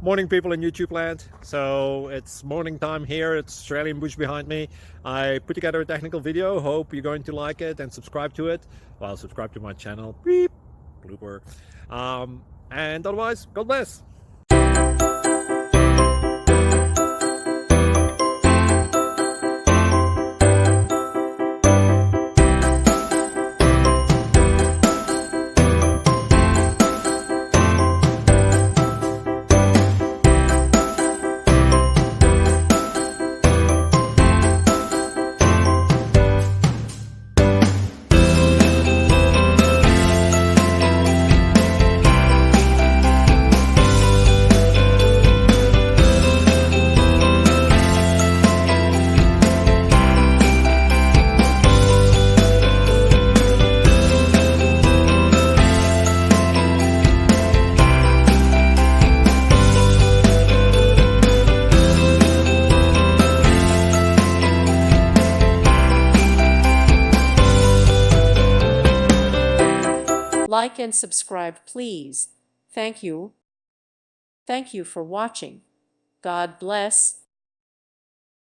Morning, people in YouTube land. So it's morning time here. It's Australian bush behind me. I put together a technical video. Hope you're going to like it and subscribe to it. Well, subscribe to my channel. Beep, blooper. And otherwise, God bless. Like and subscribe, please. Thank you. Thank you for watching. God bless.